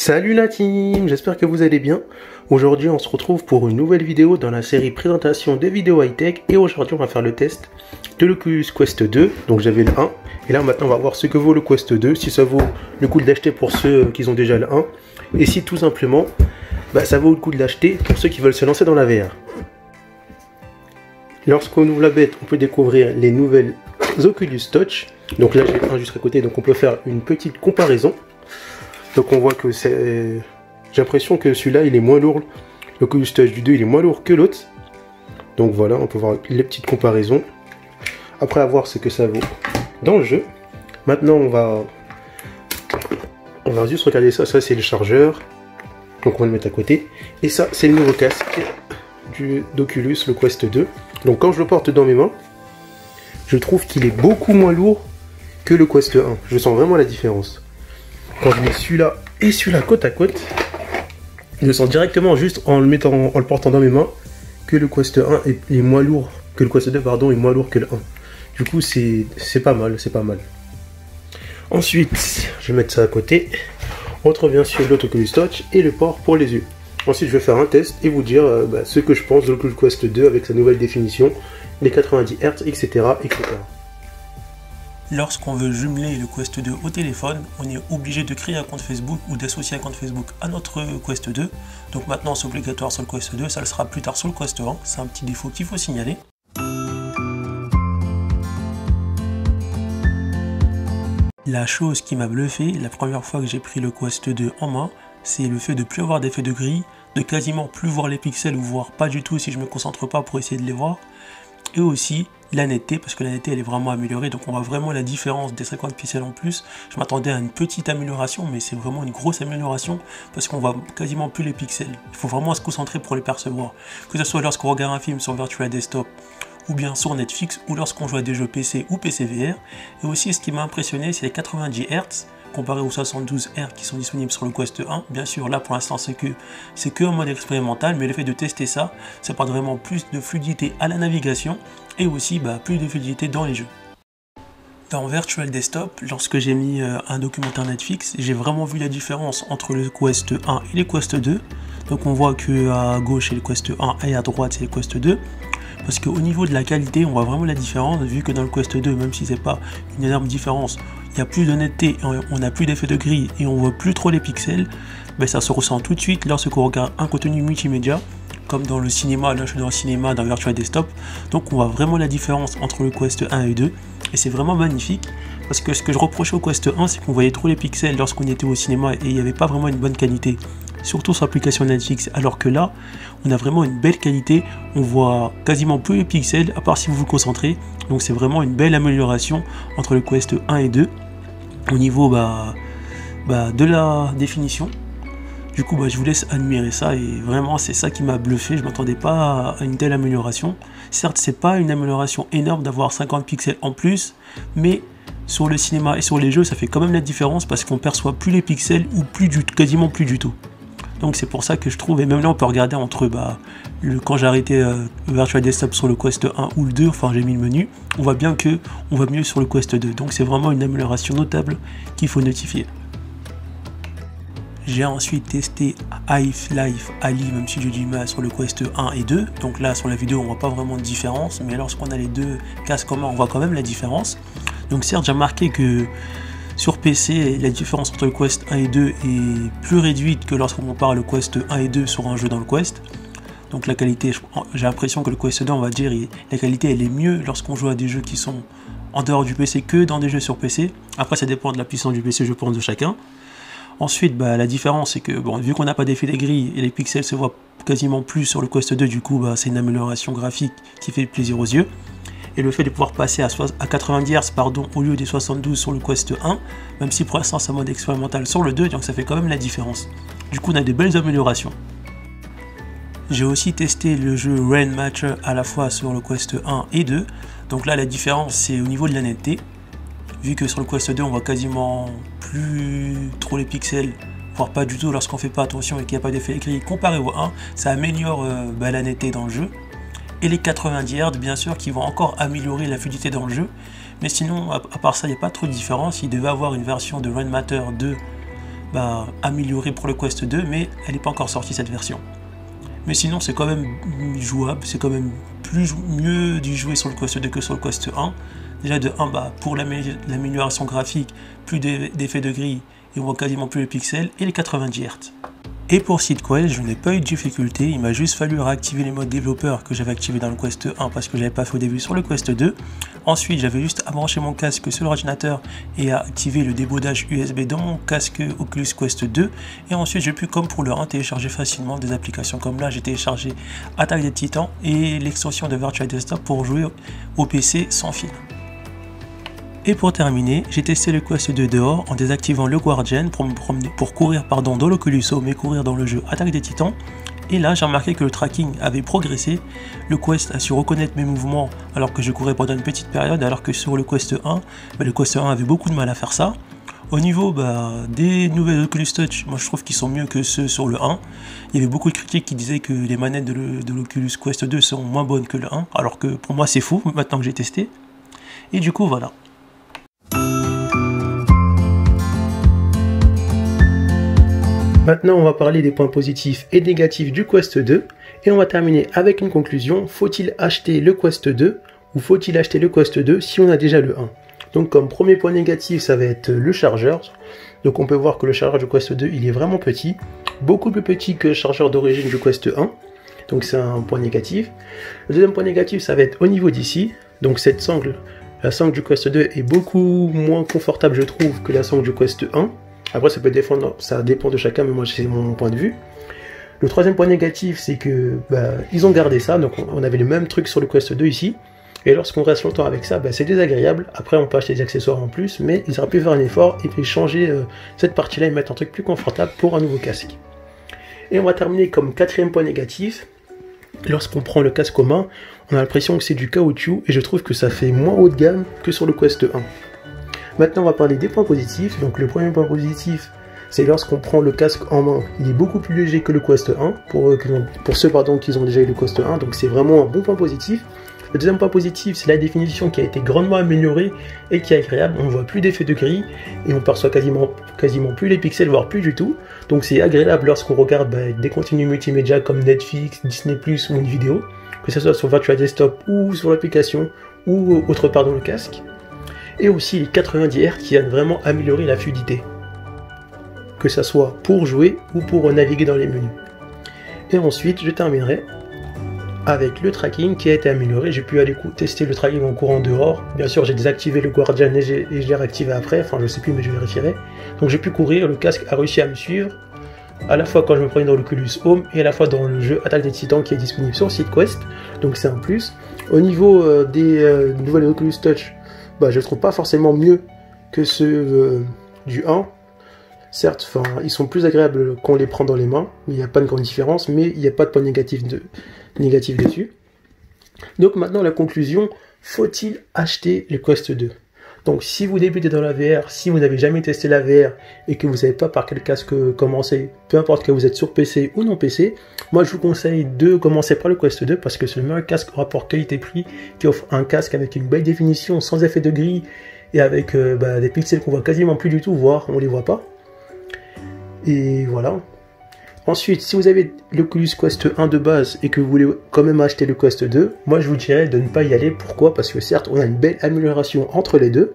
Salut la team, j'espère que vous allez bien. Aujourd'hui on se retrouve pour une nouvelle vidéo dans la série présentation des vidéos high-tech. Et aujourd'hui on va faire le test de l'Oculus Quest 2. Donc j'avais le 1 et là maintenant on va voir ce que vaut le Quest 2, si ça vaut le coup de l'acheter pour ceux qui ont déjà le 1. Et si tout simplement ça vaut le coup de l'acheter pour ceux qui veulent se lancer dans la VR. Lorsqu'on ouvre la bête, on peut découvrir les nouvelles Oculus Touch. Donc là j'ai un juste à côté, donc on peut faire une petite comparaison. Donc on voit que c'est... J'ai l'impression que celui-là il est moins lourd. L'Oculus Touch du 2 il est moins lourd que l'autre. Donc voilà, on peut voir les petites comparaisons. Après à voir ce que ça vaut dans le jeu. Maintenant on va juste regarder ça. Ça c'est le chargeur. Donc on va le mettre à côté. Et ça c'est le nouveau casque d'Oculus, le Quest 2. Donc quand je le porte dans mes mains, je trouve qu'il est beaucoup moins lourd que le Quest 1. Je sens vraiment la différence. Quand je mets celui-là et celui-là côte à côte, je sens directement juste en le portant dans mes mains que le Quest 1 est moins lourd, que le Quest 2 pardon, est moins lourd que le 1. Du coup c'est pas mal, c'est pas mal. Ensuite, je vais mettre ça à côté. On revient sur l'autre Oculus Touch et le port pour les yeux. Ensuite, je vais faire un test et vous dire ce que je pense de l'Oculus Quest 2 avec sa nouvelle définition, les 90 Hz, etc. etc. Lorsqu'on veut jumeler le Quest 2 au téléphone, on est obligé de créer un compte Facebook ou d'associer un compte Facebook à notre Quest 2. Donc maintenant c'est obligatoire sur le Quest 2, ça le sera plus tard sur le Quest 1. C'est un petit défaut qu'il faut signaler. La chose qui m'a bluffé la première fois que j'ai pris le Quest 2 en main, c'est le fait de ne plus avoir d'effet de grille, de quasiment plus voir les pixels ou voir pas du tout si je me concentre pas pour essayer de les voir. Et aussi la netteté, parce que la netteté elle est vraiment améliorée, donc on voit vraiment la différence des 50 pixels en plus. Je m'attendais à une petite amélioration, mais c'est vraiment une grosse amélioration, parce qu'on voit quasiment plus les pixels. Il faut vraiment se concentrer pour les percevoir, que ce soit lorsqu'on regarde un film sur Virtual Desktop, ou bien sur Netflix, ou lorsqu'on joue à des jeux PC ou PC VR. Et aussi ce qui m'a impressionné, c'est les 90 Hz, comparé aux 72 Hz qui sont disponibles sur le Quest 1. Bien sûr, là pour l'instant c'est que en mode expérimental, mais le fait de tester ça, ça apporte vraiment plus de fluidité à la navigation et aussi plus de fluidité dans les jeux. Dans Virtual Desktop, lorsque j'ai mis un documentaire Netflix, j'ai vraiment vu la différence entre le Quest 1 et le Quest 2. Donc on voit que à gauche c'est le Quest 1 et à droite c'est le Quest 2. Parce qu'au niveau de la qualité, on voit vraiment la différence, vu que dans le Quest 2, même si c'est pas une énorme différence, il y a plus de netteté, on n'a plus d'effet de grille et on voit plus trop les pixels, ça se ressent tout de suite lorsqu'on regarde un contenu multimédia, comme dans le cinéma, là je suis dans le cinéma, dans Virtual Desktop, donc on voit vraiment la différence entre le Quest 1 et 2, et c'est vraiment magnifique, parce que ce que je reprochais au Quest 1, c'est qu'on voyait trop les pixels lorsqu'on était au cinéma et il n'y avait pas vraiment une bonne qualité. Surtout sur l'application Netflix, alors que là, on a vraiment une belle qualité, on voit quasiment plus les pixels, à part si vous vous concentrez, donc c'est vraiment une belle amélioration entre le Quest 1 et 2, au niveau de la définition. Du coup, je vous laisse admirer ça, et vraiment c'est ça qui m'a bluffé, je ne m'attendais pas à une telle amélioration. Certes, c'est pas une amélioration énorme d'avoir 50 pixels en plus, mais sur le cinéma et sur les jeux, ça fait quand même la différence, parce qu'on perçoit plus les pixels, ou quasiment plus du tout. Donc c'est pour ça que je trouve, et même là on peut regarder entre quand j'ai arrêté Virtual Desktop sur le Quest 1 ou le 2, enfin j'ai mis le menu, on voit bien que on voit mieux sur le Quest 2, donc c'est vraiment une amélioration notable qu'il faut notifier. J'ai ensuite testé Half-Life Ali, même si j'ai du mal sur le Quest 1 et 2, donc là sur la vidéo on voit pas vraiment de différence, mais lorsqu'on a les deux casques communs on voit quand même la différence. Donc certes j'ai remarqué que sur PC, la différence entre le Quest 1 et 2 est plus réduite que lorsqu'on compare le Quest 1 et 2 sur un jeu dans le Quest. Donc la qualité, j'ai l'impression que le Quest 2, on va dire, la qualité elle est mieux lorsqu'on joue à des jeux qui sont en dehors du PC que dans des jeux sur PC. Après ça dépend de la puissance du PC, je pense, de chacun. Ensuite, la différence c'est que, vu qu'on n'a pas d'effet des grilles et les pixels se voient quasiment plus sur le Quest 2, du coup c'est une amélioration graphique qui fait plaisir aux yeux. Et le fait de pouvoir passer à 90 Hz au lieu des 72 sur le Quest 1, même si pour l'instant c'est en mode expérimental sur le 2, donc ça fait quand même la différence. Du coup on a de belles améliorations. J'ai aussi testé le jeu Rain Matcher à la fois sur le Quest 1 et 2, donc là la différence c'est au niveau de la netteté, vu que sur le Quest 2 on voit quasiment plus trop les pixels, voire pas du tout lorsqu'on fait pas attention et qu'il n'y a pas d'effet gris comparé au 1, ça améliore la netteté dans le jeu. Et les 90 Hz bien sûr qui vont encore améliorer la fluidité dans le jeu, mais sinon à part ça il n'y a pas trop de différence. Il devait avoir une version de Rain Matter 2 améliorée pour le Quest 2, mais elle n'est pas encore sortie cette version. Mais sinon c'est quand même jouable, c'est quand même mieux d'y jouer sur le Quest 2 que sur le Quest 1. Déjà de 1, pour l'amélioration graphique, plus d'effets de grille et on voit quasiment plus les pixels et les 90 Hz. Et pour SeedQuest, je n'ai pas eu de difficulté, il m'a juste fallu réactiver les modes développeurs que j'avais activés dans le Quest 1 parce que je n'avais pas fait au début sur le Quest 2. Ensuite, j'avais juste à brancher mon casque sur l'ordinateur et à activer le débaudage USB dans mon casque Oculus Quest 2. Et ensuite, j'ai pu, comme pour le 1, télécharger facilement des applications comme là, j'ai téléchargé Attaque des Titans et l'extension de Virtual Desktop pour jouer au PC sans fil. Et pour terminer, j'ai testé le Quest 2 dehors en désactivant le Guardian pour courir dans l'Oculus Home et courir dans le jeu Attaque des Titans. Et là, j'ai remarqué que le tracking avait progressé. Le Quest a su reconnaître mes mouvements alors que je courais pendant une petite période, alors que sur le Quest 1, le Quest 1 avait beaucoup de mal à faire ça. Au niveau des nouvelles Oculus Touch, moi je trouve qu'ils sont mieux que ceux sur le 1. Il y avait beaucoup de critiques qui disaient que les manettes de l'Oculus Quest 2 sont moins bonnes que le 1, alors que pour moi c'est fou maintenant que j'ai testé. Et du coup voilà. Maintenant, on va parler des points positifs et négatifs du Quest 2 et on va terminer avec une conclusion. Faut-il acheter le Quest 2 ou faut-il acheter le Quest 2 si on a déjà le 1? Donc comme premier point négatif, ça va être le chargeur. Donc on peut voir que le chargeur du Quest 2, il est vraiment petit, beaucoup plus petit que le chargeur d'origine du Quest 1. Donc c'est un point négatif. Le deuxième point négatif, ça va être au niveau d'ici. Donc cette sangle, la sangle du Quest 2 est beaucoup moins confortable, je trouve, que la sangle du Quest 1. Après, ça dépend de chacun, mais moi, c'est mon point de vue. Le troisième point négatif, c'est que ils ont gardé ça. Donc, on avait le même truc sur le Quest 2 ici. Et lorsqu'on reste longtemps avec ça, c'est désagréable. Après, on peut acheter des accessoires en plus, mais ils auraient pu faire un effort et puis changer cette partie-là et mettre un truc plus confortable pour un nouveau casque. Et on va terminer comme quatrième point négatif. Lorsqu'on prend le casque en main, on a l'impression que c'est du caoutchouc et je trouve que ça fait moins haut de gamme que sur le Quest 1. Maintenant, on va parler des points positifs. Donc, le premier point positif, c'est lorsqu'on prend le casque en main, il est beaucoup plus léger que le Quest 1, pour ceux qui ont déjà eu le Quest 1, donc c'est vraiment un bon point positif. Le deuxième point positif, c'est la définition qui a été grandement améliorée et qui est agréable. On ne voit plus d'effet de gris et on perçoit quasiment plus les pixels, voire plus du tout. Donc c'est agréable lorsqu'on regarde des contenus multimédia comme Netflix, Disney+, ou une vidéo, que ce soit sur Virtual Desktop ou sur l'application ou autre part dans le casque. Et aussi les 90 Hz qui viennent vraiment améliorer la fluidité, que ce soit pour jouer ou pour naviguer dans les menus. Et ensuite, je terminerai avec le tracking qui a été amélioré. J'ai pu aller tester le tracking en courant dehors. Bien sûr, j'ai désactivé le Guardian et je l'ai réactivé après. Enfin, je sais plus, mais je vérifierai. Donc, j'ai pu courir. Le casque a réussi à me suivre, à la fois quand je me prenais dans l'Oculus Home et à la fois dans le jeu Attaque des Titans qui est disponible sur SeedQuest. Donc, c'est un plus. Au niveau des nouvelles Oculus Touch, je trouve pas forcément mieux que ceux du 1. Certes, ils sont plus agréables quand on les prend dans les mains, mais il n'y a pas de grande différence, mais il n'y a pas de point négatif dessus. Donc maintenant, la conclusion, faut-il acheter le Quest 2? Donc si vous débutez dans la VR, si vous n'avez jamais testé la VR et que vous ne savez pas par quel casque commencer, peu importe que vous êtes sur PC ou non PC, moi je vous conseille de commencer par le Quest 2 parce que c'est le meilleur casque au rapport qualité-prix qui offre un casque avec une belle définition, sans effet de grille et avec des pixels qu'on voit quasiment plus du tout, voire on les voit pas. Et voilà. Ensuite, si vous avez l'Oculus Quest 1 de base et que vous voulez quand même acheter le Quest 2, moi je vous dirais de ne pas y aller. Pourquoi? Parce que certes, on a une belle amélioration entre les deux,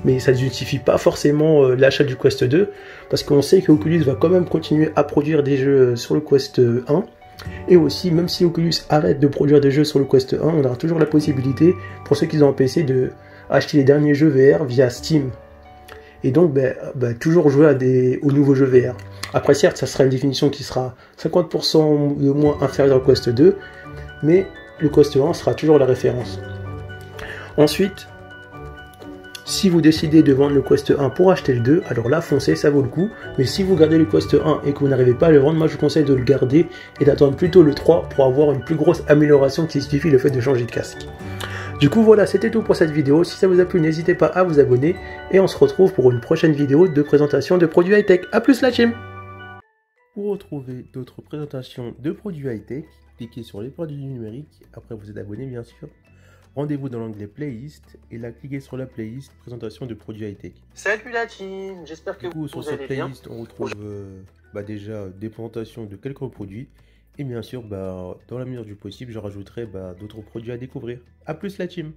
mais ça ne justifie pas forcément l'achat du Quest 2, parce qu'on sait que Oculus va quand même continuer à produire des jeux sur le Quest 1. Et aussi, même si Oculus arrête de produire des jeux sur le Quest 1, on aura toujours la possibilité, pour ceux qui ont un PC, de acheter les derniers jeux VR via Steam. Et donc, toujours jouer aux nouveaux jeux VR. Après, certes, ça sera une définition qui sera 50% de moins inférieure au Quest 2, mais le Quest 1 sera toujours la référence. Ensuite, si vous décidez de vendre le Quest 1 pour acheter le 2, alors là, foncez, ça vaut le coup. Mais si vous gardez le Quest 1 et que vous n'arrivez pas à le vendre, moi je vous conseille de le garder et d'attendre plutôt le 3 pour avoir une plus grosse amélioration qui justifie le fait de changer de casque. Du coup voilà, c'était tout pour cette vidéo. Si ça vous a plu, n'hésitez pas à vous abonner et on se retrouve pour une prochaine vidéo de présentation de produits high-tech. A plus la team! Pour retrouver d'autres présentations de produits high-tech, cliquez sur les produits numériques, après vous êtes abonné bien sûr. rendez-vous dans l'onglet playlist et là cliquez sur la playlist présentation de produits high-tech. Salut la team, j'espère que Du coup, sur vous cette allez bien. playlist, on retrouve déjà des présentations de quelques produits et bien sûr, dans la mesure du possible, je rajouterai d'autres produits à découvrir. A plus la team!